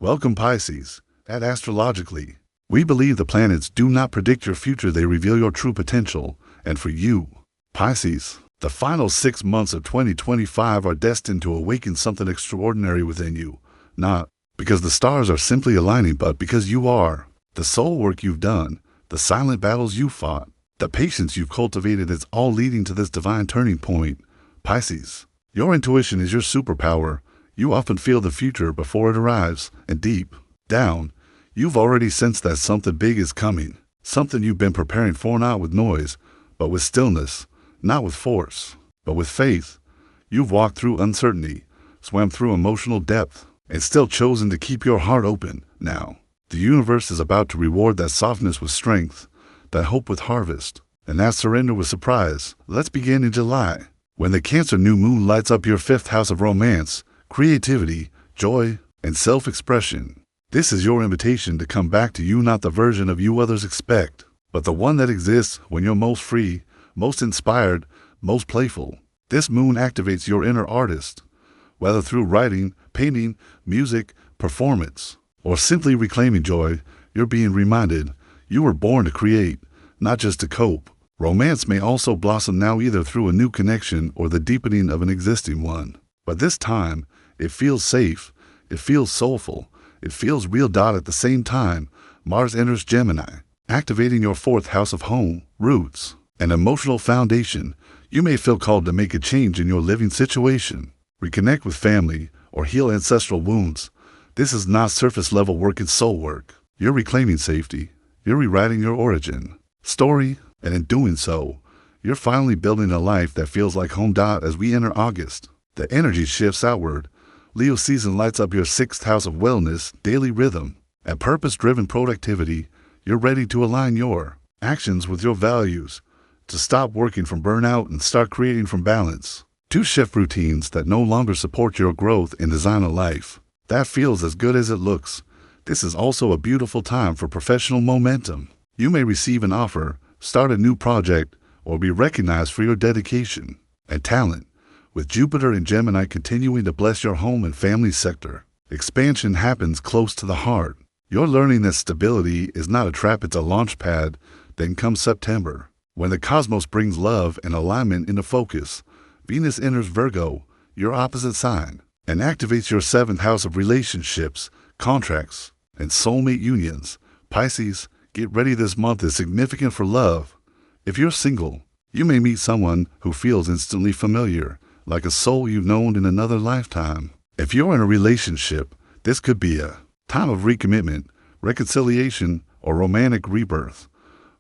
Welcome, Pisces. At Astrologically, we believe the planets do not predict your future, they reveal your true potential. And for you, Pisces, the final 6 months of 2025 are destined to awaken something extraordinary within you. Not because the stars are simply aligning, but because you are. The soul work you've done, the silent battles you fought, the patience you've cultivated is all leading to this divine turning point. Pisces, your intuition is your superpower. You often feel the future before it arrives, and deep down, you've already sensed that something big is coming, something you've been preparing for, not with noise, but with stillness, not with force, but with faith. You've walked through uncertainty, swam through emotional depth, and still chosen to keep your heart open. Now, the universe is about to reward that softness with strength, that hope with harvest, and that surrender with surprise. Let's begin in July, when the Cancer new moon lights up your 5th house of romance, creativity, joy, and self-expression. This is your invitation to come back to you, not the version of you others expect, but the one that exists when you're most free, most inspired, most playful. This moon activates your inner artist, whether through writing, painting, music, performance, or simply reclaiming joy. You're being reminded you were born to create, not just to cope. Romance may also blossom now, either through a new connection or the deepening of an existing one. But this time, it feels safe, it feels soulful, it feels real. At the same time, Mars enters Gemini, activating your 4th house of home, roots, and emotional foundation. You may feel called to make a change in your living situation, reconnect with family, or heal ancestral wounds. This is not surface-level work, it's soul work. You're reclaiming safety, you're rewriting your origin story, and in doing so, you're finally building a life that feels like home. As we enter August, the energy shifts outward. Leo season lights up your 6th house of wellness, daily rhythm, and purpose-driven productivity. You're ready to align your actions with your values, to stop working from burnout and start creating from balance, to shift routines that no longer support your growth and design a life that feels as good as it looks. This is also a beautiful time for professional momentum. You may receive an offer, start a new project, or be recognized for your dedication and talent. With Jupiter and Gemini continuing to bless your home and family sector, expansion happens close to the heart. You're learning that stability is not a trap, it's a launch pad. Then comes September, when the cosmos brings love and alignment into focus. Venus enters Virgo, your opposite sign, and activates your 7th house of relationships, contracts, and soulmate unions. Pisces, get ready. This month is significant for love. If you're single, you may meet someone who feels instantly familiar, like a soul you've known in another lifetime. If you're in a relationship, this could be a time of recommitment, reconciliation, or romantic rebirth.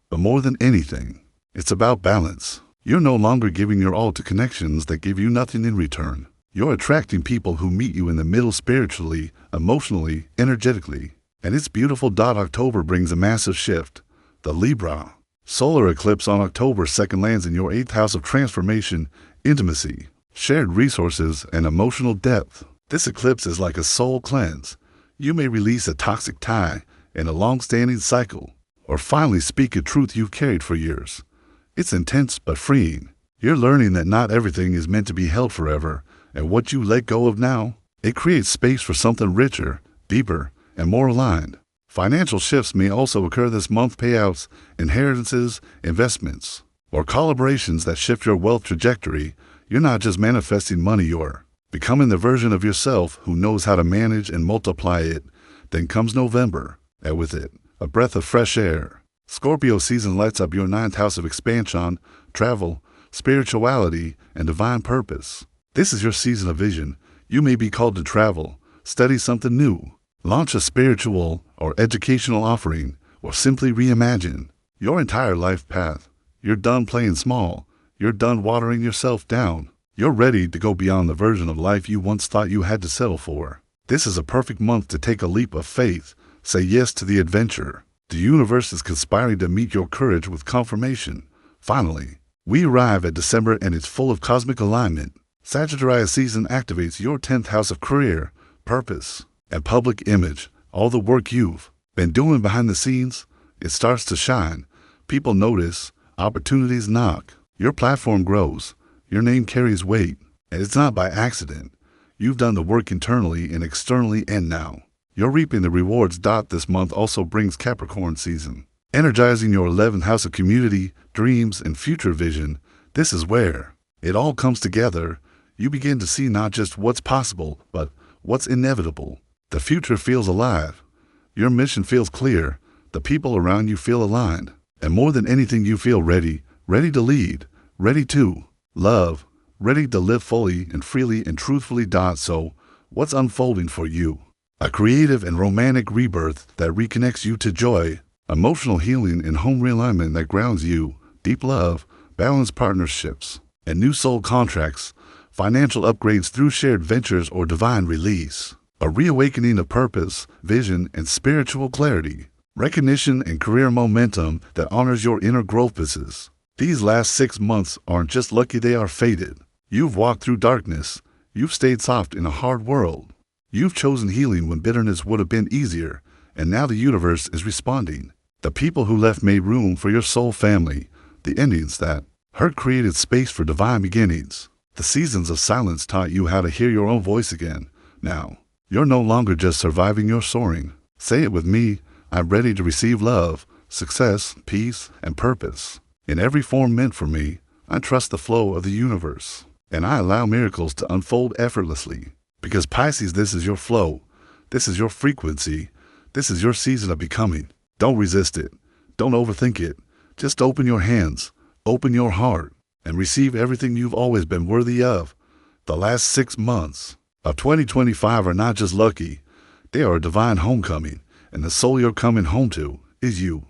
But more than anything, it's about balance. You're no longer giving your all to connections that give you nothing in return. You're attracting people who meet you in the middle, spiritually, emotionally, energetically. And it's beautiful. October brings a massive shift. The Libra solar eclipse on October 2nd lands in your 8th house of transformation, intimacy, shared resources, and emotional depth. This eclipse is like a soul cleanse. You may release a toxic tie in a long-standing cycle, or finally speak a truth you've carried for years. It's intense but freeing. You're learning that not everything is meant to be held forever, and what you let go of now, it creates space for something richer, deeper, and more aligned. Financial shifts may also occur this month. Payouts, inheritances, investments, or collaborations that shift your wealth trajectory. You're not just manifesting money, you're becoming the version of yourself who knows how to manage and multiply it. Then comes November, and with it, a breath of fresh air. Scorpio season lights up your 9th house of expansion, travel, spirituality, and divine purpose. This is your season of vision. You may be called to travel, study something new, launch a spiritual or educational offering, or simply reimagine your entire life path. You're done playing small. You're done watering yourself down. You're ready to go beyond the version of life you once thought you had to settle for. This is a perfect month to take a leap of faith. Say yes to the adventure. The universe is conspiring to meet your courage with confirmation. Finally, we arrive at December, and it's full of cosmic alignment. Sagittarius season activates your 10th house of career, purpose, and public image. All the work you've been doing behind the scenes, it starts to shine. People notice, opportunities knock, your platform grows, your name carries weight, and it's not by accident. You've done the work internally and externally, and now You're reaping the rewards. This month also brings Capricorn season, energizing your 11th house of community, dreams, and future vision. This is where it all comes together. You begin to see not just what's possible, but what's inevitable. The future feels alive. Your mission feels clear. The people around you feel aligned. And more than anything, you feel ready to lead, ready to love, ready to live fully and freely and truthfully. So, what's unfolding for you? A creative and romantic rebirth that reconnects you to joy, emotional healing and home realignment that grounds you, deep love, balanced partnerships, and new soul contracts, financial upgrades through shared ventures or divine release, a reawakening of purpose, vision, and spiritual clarity, recognition and career momentum that honors your inner growth pieces. These last 6 months aren't just lucky, they are fated. You've walked through darkness. You've stayed soft in a hard world. You've chosen healing when bitterness would have been easier, and now the universe is responding. The people who left made room for your soul family. The endings that hurt created space for divine beginnings. The seasons of silence taught you how to hear your own voice again. Now, you're no longer just surviving, you're soaring. Say it with me. I'm ready to receive love, success, peace, and purpose. In every form meant for me, I trust the flow of the universe, and I allow miracles to unfold effortlessly. Because Pisces, this is your flow. This is your frequency. This is your season of becoming. Don't resist it. Don't overthink it. Just open your hands, open your heart, and receive everything you've always been worthy of. The last 6 months of 2025 are not just lucky. They are a divine homecoming, and the soul you're coming home to is you.